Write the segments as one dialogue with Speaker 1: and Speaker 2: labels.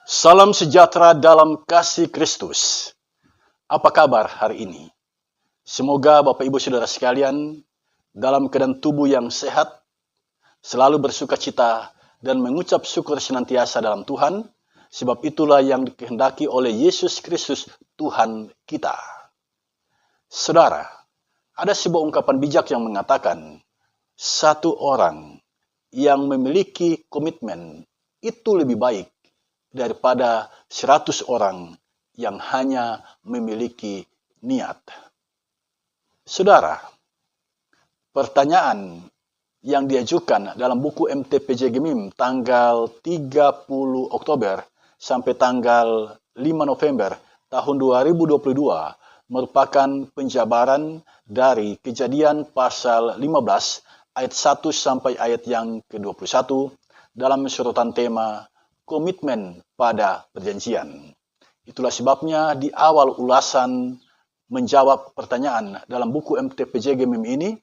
Speaker 1: Salam sejahtera dalam kasih Kristus. Apa kabar hari ini? Semoga Bapak Ibu Saudara sekalian dalam keadaan tubuh yang sehat, selalu bersukacita dan mengucap syukur senantiasa dalam Tuhan, sebab itulah yang dikehendaki oleh Yesus Kristus Tuhan kita. Saudara, ada sebuah ungkapan bijak yang mengatakan, satu orang yang memiliki komitmen itu lebih baik daripada 100 orang yang hanya memiliki niat. Saudara, pertanyaan yang diajukan dalam buku MTPJ Gemim tanggal 30 Oktober sampai tanggal 5 November tahun 2022 merupakan penjabaran dari Kejadian pasal 15 ayat 1 sampai ayat yang ke-21 dalam sorotan tema komitmen pada perjanjian. Itulah sebabnya di awal ulasan menjawab pertanyaan dalam buku MTPJ Gemim ini,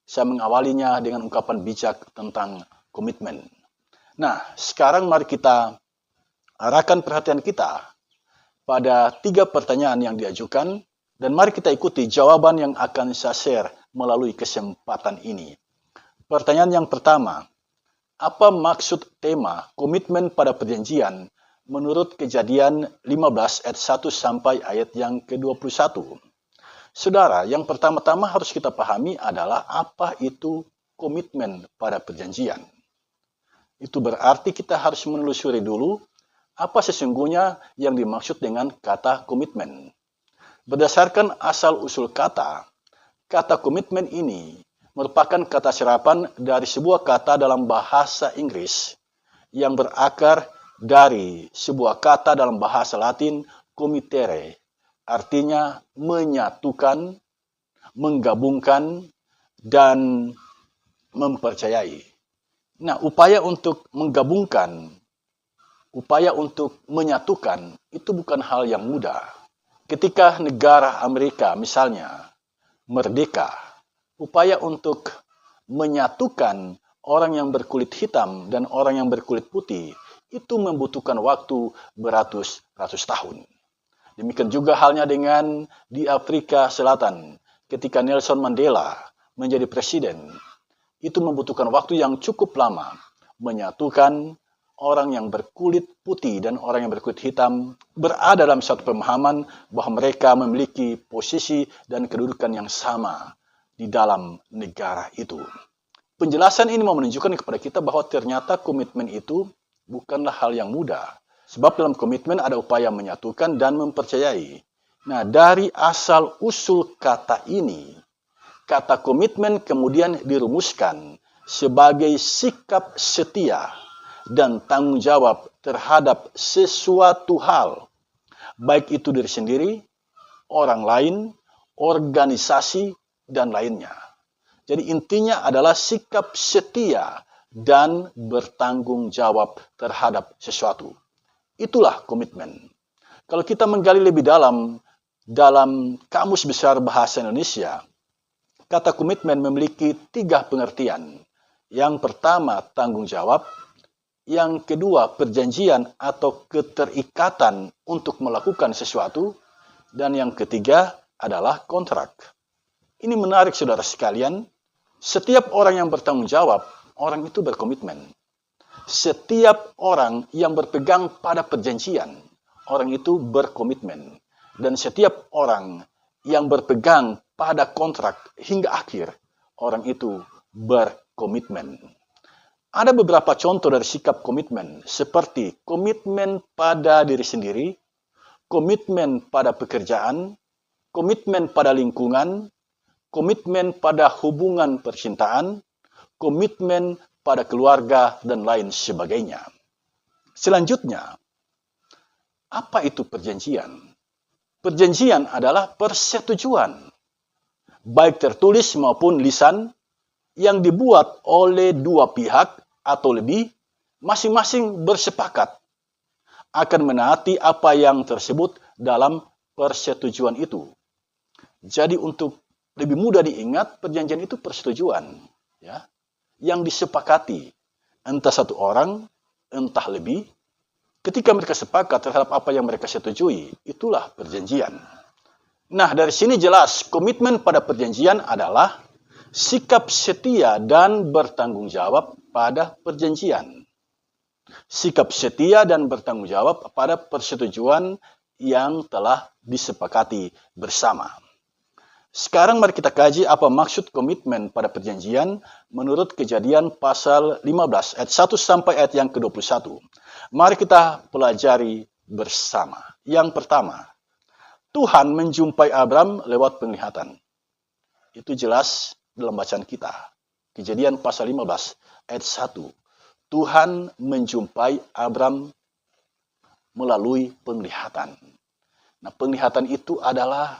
Speaker 1: saya mengawalinya dengan ungkapan bijak tentang komitmen. Nah, sekarang mari kita arahkan perhatian kita pada 3 pertanyaan yang diajukan, dan mari kita ikuti jawaban yang akan saya share melalui kesempatan ini. Pertanyaan yang pertama, apa maksud tema komitmen pada perjanjian menurut Kejadian 15 ayat 1 sampai ayat yang ke-21? Saudara, yang pertama-tama harus kita pahami adalah apa itu komitmen pada perjanjian. Itu berarti kita harus menelusuri dulu apa sesungguhnya yang dimaksud dengan kata komitmen. Berdasarkan asal-usul kata komitmen ini merupakan kata serapan dari sebuah kata dalam bahasa Inggris yang berakar dari sebuah kata dalam bahasa Latin comitere, artinya menyatukan, menggabungkan, dan mempercayai. Nah, upaya untuk menggabungkan, upaya untuk menyatukan itu bukan hal yang mudah. Ketika negara Amerika misalnya merdeka, upaya untuk menyatukan orang yang berkulit hitam dan orang yang berkulit putih itu membutuhkan waktu beratus-ratus tahun. Demikian juga halnya dengan di Afrika Selatan ketika Nelson Mandela menjadi presiden. Itu membutuhkan waktu yang cukup lama menyatukan orang yang berkulit putih dan orang yang berkulit hitam berada dalam satu pemahaman bahwa mereka memiliki posisi dan kedudukan yang sama di dalam negara itu. Penjelasan ini mau menunjukkan kepada kita bahwa ternyata komitmen itu bukanlah hal yang mudah. Sebab dalam komitmen ada upaya menyatukan dan mempercayai. Nah, dari asal-usul kata ini, kata komitmen kemudian dirumuskan sebagai sikap setia dan tanggung jawab terhadap sesuatu hal, baik itu diri sendiri, orang lain, organisasi, dan lainnya. Jadi intinya adalah sikap setia dan bertanggung jawab terhadap sesuatu. Itulah komitmen. Kalau kita menggali lebih dalam Kamus Besar Bahasa Indonesia, kata komitmen memiliki 3 pengertian. Yang pertama, tanggung jawab. Yang kedua, perjanjian atau keterikatan untuk melakukan sesuatu. Dan yang ketiga adalah kontrak. Ini menarik saudara sekalian. Setiap orang yang bertanggung jawab, orang itu berkomitmen. Setiap orang yang berpegang pada perjanjian, orang itu berkomitmen. Dan setiap orang yang berpegang pada kontrak hingga akhir, orang itu berkomitmen. Ada beberapa contoh dari sikap komitmen, seperti komitmen pada diri sendiri, komitmen pada pekerjaan, komitmen pada lingkungan, komitmen pada hubungan percintaan, komitmen pada keluarga, dan lain sebagainya. Selanjutnya, apa itu perjanjian? Perjanjian adalah persetujuan, baik tertulis maupun lisan, yang dibuat oleh 2 pihak atau lebih, masing-masing bersepakat akan menaati apa yang tersebut dalam persetujuan itu. Jadi untuk lebih mudah diingat, perjanjian itu persetujuan, ya, yang disepakati entah satu orang, entah lebih, Ketika mereka sepakat terhadap apa yang mereka setujui, itulah perjanjian. Nah, dari sini jelas komitmen pada perjanjian adalah sikap setia dan bertanggung jawab pada perjanjian. Sikap setia dan bertanggung jawab pada persetujuan yang telah disepakati bersama. Sekarang mari kita kaji apa maksud komitmen pada perjanjian menurut Kejadian pasal 15 ayat 1 sampai ayat yang ke-21. Mari kita pelajari bersama. Yang pertama, Tuhan menjumpai Abram lewat penglihatan. Itu jelas dalam bacaan kita. Kejadian pasal 15 ayat 1. Tuhan menjumpai Abram melalui penglihatan. Nah, penglihatan itu adalah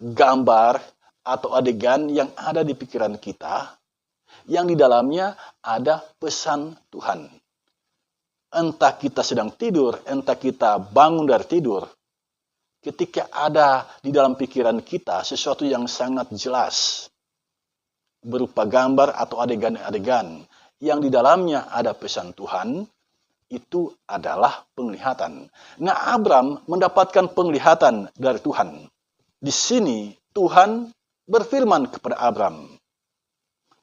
Speaker 1: gambar atau adegan yang ada di pikiran kita, yang di dalamnya ada pesan Tuhan. Entah kita sedang tidur, entah kita bangun dari tidur, ketika ada di dalam pikiran kita sesuatu yang sangat jelas, berupa gambar atau adegan-adegan, yang di dalamnya ada pesan Tuhan, itu adalah penglihatan. Nah, Abram mendapatkan penglihatan dari Tuhan. Di sini Tuhan berfirman kepada Abram.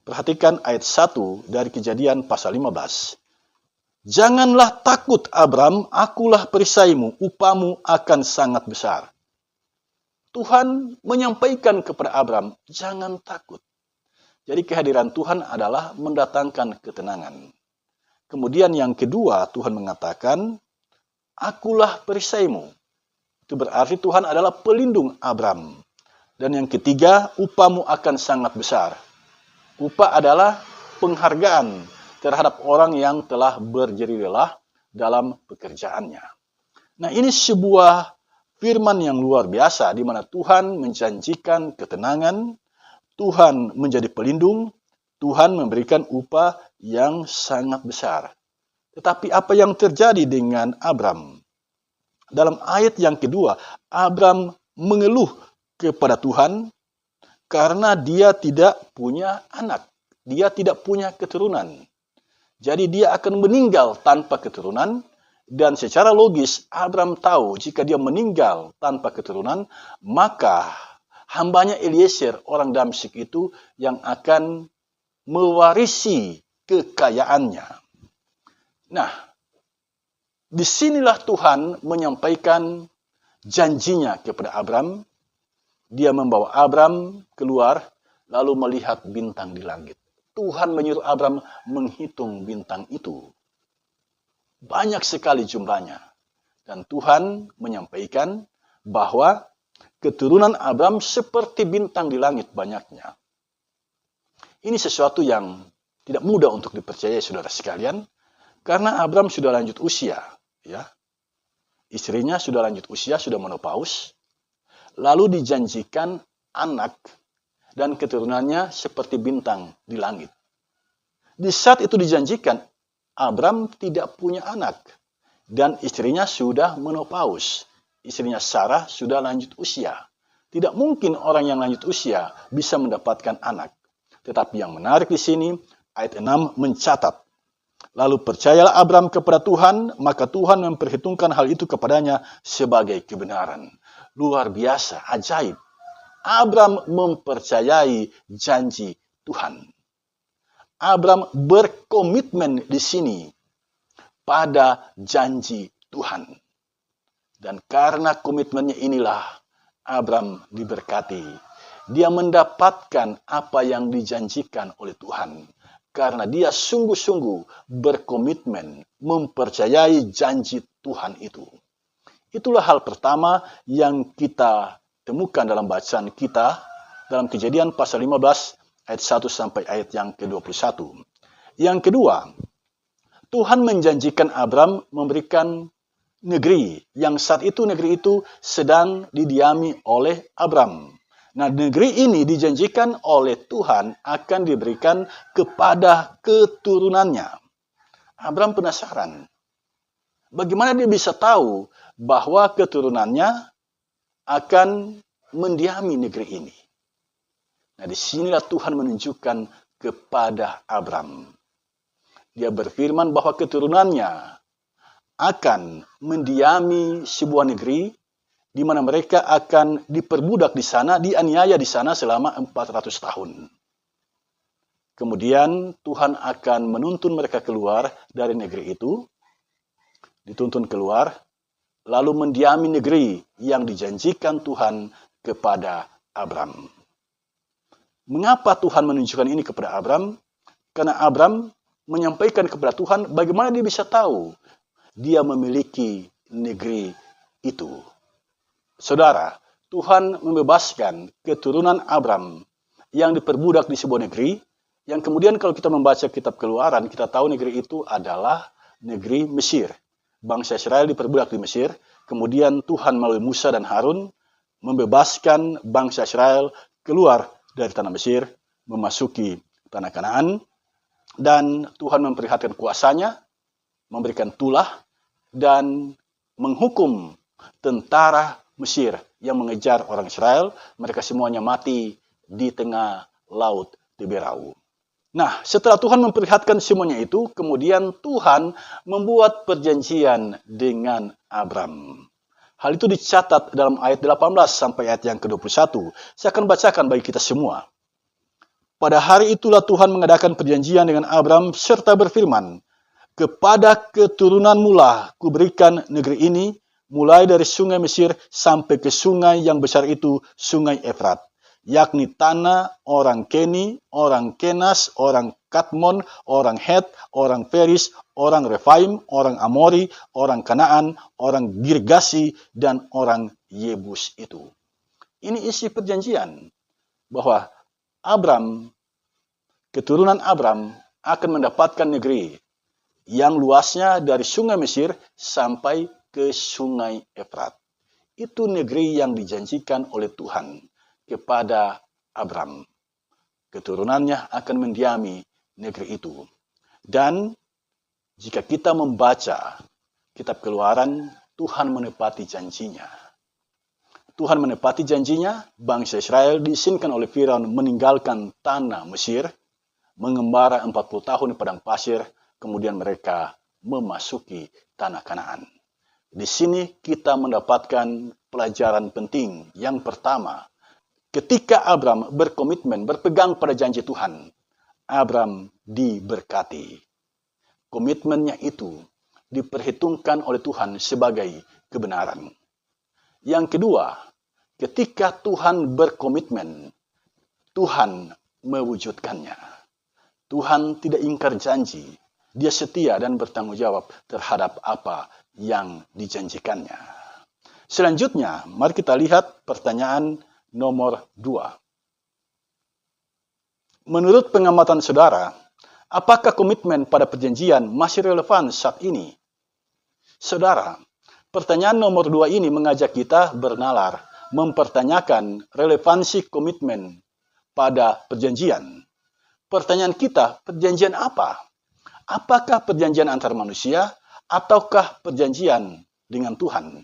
Speaker 1: Perhatikan ayat 1 dari Kejadian pasal 15. Janganlah takut Abram, akulah perisaimu, upamu akan sangat besar. Tuhan menyampaikan kepada Abram, jangan takut. Jadi kehadiran Tuhan adalah mendatangkan ketenangan. Kemudian yang kedua, Tuhan mengatakan, akulah perisaimu. Itu berarti Tuhan adalah pelindung Abram. Dan yang ketiga, upamu akan sangat besar. Upah adalah penghargaan terhadap orang yang telah berjerih lelah dalam pekerjaannya. Nah, ini sebuah firman yang luar biasa di mana Tuhan menjanjikan ketenangan, Tuhan menjadi pelindung, Tuhan memberikan upah yang sangat besar. Tetapi apa yang terjadi dengan Abram? Dalam ayat yang kedua, Abram mengeluh kepada Tuhan karena dia tidak punya anak. Dia tidak punya keturunan. Jadi dia akan meninggal tanpa keturunan. Dan secara logis, Abram tahu jika dia meninggal tanpa keturunan, maka hambanya Eliezer, orang Damsyik itu, yang akan mewarisi kekayaannya. Nah, disinilah Tuhan menyampaikan janjinya kepada Abram. Dia membawa Abram keluar lalu melihat bintang di langit. Tuhan menyuruh Abram menghitung bintang itu. Banyak sekali jumlahnya. Dan Tuhan menyampaikan bahwa keturunan Abram seperti bintang di langit banyaknya. Ini sesuatu yang tidak mudah untuk dipercayai saudara sekalian. Karena Abram sudah lanjut usia. Ya, istrinya sudah lanjut usia, sudah menopause, lalu dijanjikan anak dan keturunannya seperti bintang di langit. Di saat itu dijanjikan, Abram tidak punya anak dan istrinya sudah menopause. Istrinya Sarah sudah lanjut usia. Tidak mungkin orang yang lanjut usia bisa mendapatkan anak. Tetapi yang menarik di sini, ayat 6 mencatat, lalu percayalah Abram kepada Tuhan, maka Tuhan memperhitungkan hal itu kepadanya sebagai kebenaran. Luar biasa, ajaib. Abram mempercayai janji Tuhan. Abram berkomitmen di sini pada janji Tuhan. Dan karena komitmennya inilah Abram diberkati. Dia mendapatkan apa yang dijanjikan oleh Tuhan. Karena dia sungguh-sungguh berkomitmen mempercayai janji Tuhan itu. Itulah hal pertama yang kita temukan dalam bacaan kita dalam Kejadian pasal 15 ayat 1 sampai ayat yang ke-21. Yang kedua, Tuhan menjanjikan Abram memberikan negeri yang saat itu negeri itu sedang didiami oleh Abram. Nah, negeri ini dijanjikan oleh Tuhan akan diberikan kepada keturunannya. Abram penasaran. Bagaimana dia bisa tahu bahwa keturunannya akan mendiami negeri ini? Nah, disinilah Tuhan menunjukkan kepada Abram. Dia berfirman bahwa keturunannya akan mendiami sebuah negeri di mana mereka akan diperbudak di sana, dianiaya di sana selama 400 tahun. Kemudian Tuhan akan menuntun mereka keluar dari negeri itu, dituntun keluar, lalu mendiami negeri yang dijanjikan Tuhan kepada Abram. Mengapa Tuhan menunjukkan ini kepada Abram? Karena Abram menyampaikan kepada Tuhan bagaimana dia bisa tahu dia memiliki negeri itu. Saudara, Tuhan membebaskan keturunan Abram yang diperbudak di sebuah negeri, yang kemudian kalau kita membaca kitab Keluaran, kita tahu negeri itu adalah negeri Mesir. Bangsa Israel diperbudak di Mesir, kemudian Tuhan melalui Musa dan Harun membebaskan bangsa Israel keluar dari tanah Mesir, memasuki tanah Kanaan, dan Tuhan memperlihatkan kuasanya, memberikan tulah, dan menghukum tentara Mesir yang mengejar orang Israel. Mereka semuanya mati di tengah laut Tiberau. Nah, setelah Tuhan memperlihatkan semuanya itu, kemudian Tuhan membuat perjanjian dengan Abram. Hal itu dicatat dalam ayat 18 sampai ayat yang ke-21. Saya akan bacakan bagi kita semua. Pada hari itulah Tuhan mengadakan perjanjian dengan Abram serta berfirman, "Kepada keturunanmu lah kuberikan negeri ini, mulai dari sungai Mesir sampai ke sungai yang besar itu, sungai Efrat, yakni tanah orang Keni, orang Kenas, orang Kadmon, orang Het, orang Feris, orang Refaim, orang Amori, orang Kanaan, orang Girgasi, dan orang Yebus itu." Ini isi perjanjian bahwa Abram, keturunan Abram akan mendapatkan negeri yang luasnya dari sungai Mesir sampai ke sungai Efrat. Itu negeri yang dijanjikan oleh Tuhan kepada Abram. Keturunannya akan mendiami negeri itu. Dan jika kita membaca kitab Keluaran, Tuhan menepati janjinya. Tuhan menepati janjinya, bangsa Israel diizinkan oleh Firaun meninggalkan tanah Mesir, mengembara 40 tahun di padang pasir, kemudian mereka memasuki tanah Kanaan. Di sini kita mendapatkan pelajaran penting. Yang pertama, ketika Abram berkomitmen, berpegang pada janji Tuhan, Abram diberkati. Komitmennya itu diperhitungkan oleh Tuhan sebagai kebenaran. Yang kedua, ketika Tuhan berkomitmen, Tuhan mewujudkannya. Tuhan tidak ingkar janji. Dia setia dan bertanggung jawab terhadap apa yang dijanjikannya. Selanjutnya, mari kita lihat pertanyaan nomor 2. Menurut pengamatan saudara, apakah komitmen pada perjanjian masih relevan saat ini? Saudara, pertanyaan nomor 2 ini mengajak kita bernalar, mempertanyakan relevansi komitmen pada perjanjian. Pertanyaan kita, perjanjian apa? Apakah perjanjian antar manusia ataukah perjanjian dengan Tuhan?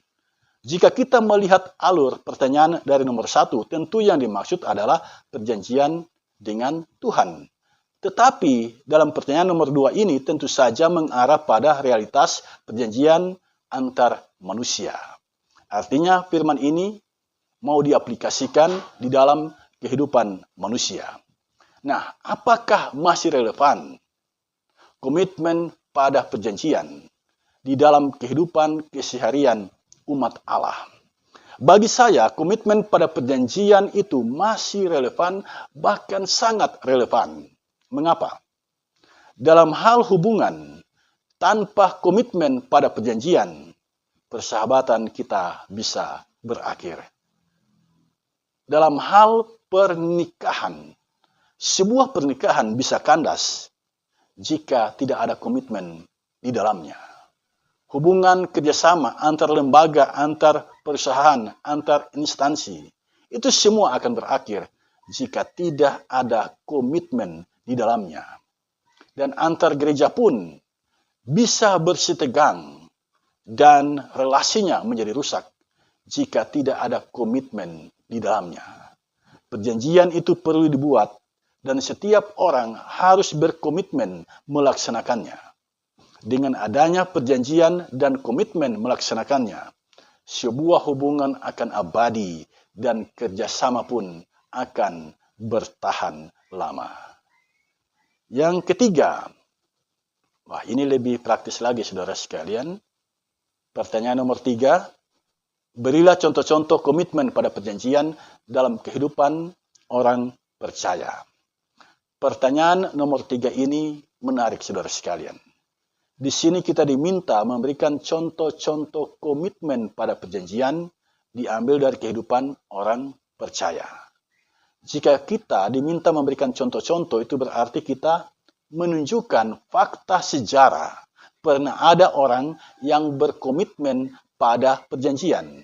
Speaker 1: Jika kita melihat alur pertanyaan dari nomor 1, tentu yang dimaksud adalah perjanjian dengan Tuhan. Tetapi dalam pertanyaan nomor 2 ini tentu saja mengarah pada realitas perjanjian antar manusia. Artinya firman ini mau diaplikasikan di dalam kehidupan manusia. Nah, apakah masih relevan komitmen pada perjanjian di dalam kehidupan keseharian umat Allah? Bagi saya, komitmen pada perjanjian itu masih relevan, bahkan sangat relevan. Mengapa? Dalam hal hubungan, tanpa komitmen pada perjanjian, persahabatan kita bisa berakhir. Dalam hal pernikahan, sebuah pernikahan bisa kandas jika tidak ada komitmen di dalamnya. Hubungan kerjasama antar lembaga, antar perusahaan, antar instansi, itu semua akan berakhir jika tidak ada komitmen di dalamnya. Dan antar gereja pun bisa bersitegang dan relasinya menjadi rusak jika tidak ada komitmen di dalamnya. Perjanjian itu perlu dibuat dan setiap orang harus berkomitmen melaksanakannya. dengan adanya perjanjian dan komitmen melaksanakannya, sebuah hubungan akan abadi dan kerjasama pun akan bertahan lama. Yang ketiga, wah ini lebih praktis lagi saudara sekalian. Pertanyaan nomor 3, berilah contoh-contoh komitmen pada perjanjian dalam kehidupan orang percaya. Pertanyaan nomor 3 ini menarik saudara sekalian. Di sini kita diminta memberikan contoh-contoh komitmen pada perjanjian diambil dari kehidupan orang percaya. Jika kita diminta memberikan contoh-contoh, itu berarti kita menunjukkan fakta sejarah pernah ada orang yang berkomitmen pada perjanjian.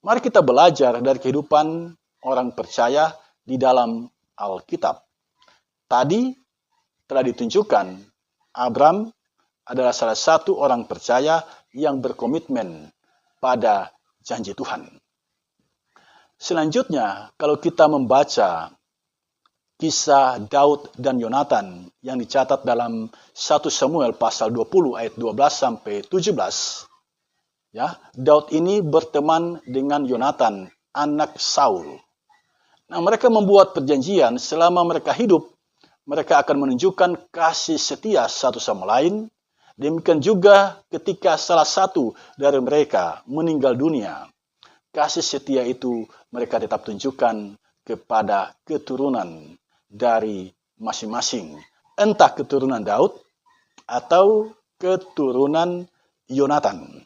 Speaker 1: Mari kita belajar dari kehidupan orang percaya di dalam Alkitab. Tadi telah ditunjukkan Abram adalah salah satu orang percaya yang berkomitmen pada janji Tuhan. Selanjutnya, kalau kita membaca kisah Daud dan Yonatan yang dicatat dalam 1 Samuel pasal 20 ayat 12 sampai 17, ya, Daud ini berteman dengan Yonatan, anak Saul. Nah, mereka membuat perjanjian selama mereka hidup, mereka akan menunjukkan kasih setia satu sama lain. Demikian juga ketika salah satu dari mereka meninggal dunia, kasih setia itu mereka tetap tunjukkan kepada keturunan dari masing-masing. Entah keturunan Daud atau keturunan Yonatan.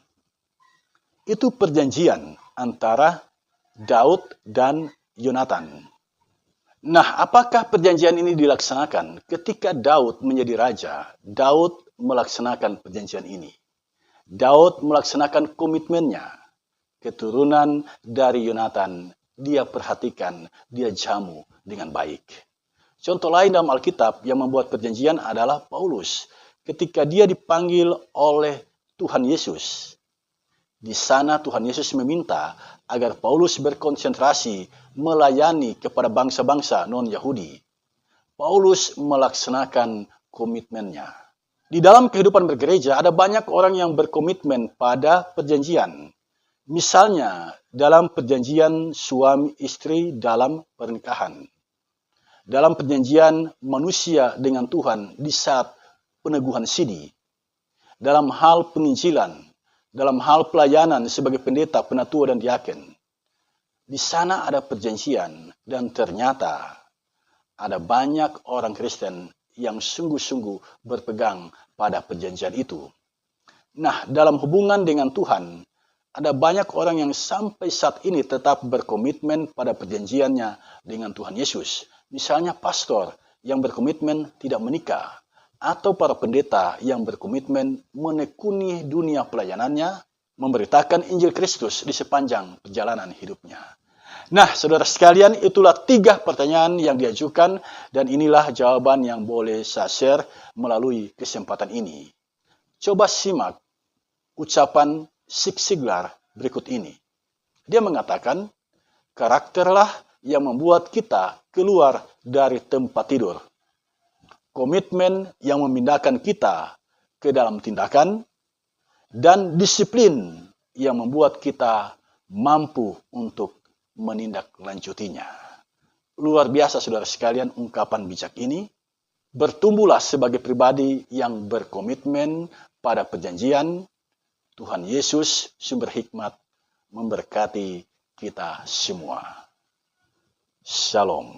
Speaker 1: Itu perjanjian antara Daud dan Yonatan. Nah, apakah perjanjian ini dilaksanakan? Ketika Daud menjadi raja, Daud melaksanakan perjanjian ini. Daud melaksanakan komitmennya. Keturunan dari Yonatan, dia perhatikan, dia jamu dengan baik. Contoh lain dalam Alkitab yang membuat perjanjian adalah Paulus. Ketika dia dipanggil oleh Tuhan Yesus, di sana Tuhan Yesus meminta agar Paulus berkonsentrasi melayani kepada bangsa-bangsa non-Yahudi. Paulus melaksanakan komitmennya. Di dalam kehidupan bergereja ada banyak orang yang berkomitmen pada perjanjian. Misalnya dalam perjanjian suami istri dalam pernikahan. Dalam perjanjian manusia dengan Tuhan di saat peneguhan sidi. Dalam hal penginjilan. Dalam hal pelayanan sebagai pendeta, penatua, dan diaken. Di sana ada perjanjian dan ternyata ada banyak orang Kristen yang sungguh-sungguh berpegang pada perjanjian itu. Nah, dalam hubungan dengan Tuhan, ada banyak orang yang sampai saat ini tetap berkomitmen pada perjanjiannya dengan Tuhan Yesus. Misalnya pastor yang berkomitmen tidak menikah, atau para pendeta yang berkomitmen menekuni dunia pelayanannya, memberitakan Injil Kristus di sepanjang perjalanan hidupnya. Nah, saudara sekalian, itulah 3 pertanyaan yang diajukan, dan inilah jawaban yang boleh saya share melalui kesempatan ini. Coba simak ucapan Zig Ziglar berikut ini. Dia mengatakan, karakterlah yang membuat kita keluar dari tempat tidur. Komitmen yang memindahkan kita ke dalam tindakan, dan disiplin yang membuat kita mampu untuk menindaklanjutinya. Luar biasa saudara sekalian ungkapan bijak ini. Bertumbuhlah sebagai pribadi yang berkomitmen pada perjanjian. Tuhan Yesus sumber hikmat memberkati kita semua. Shalom.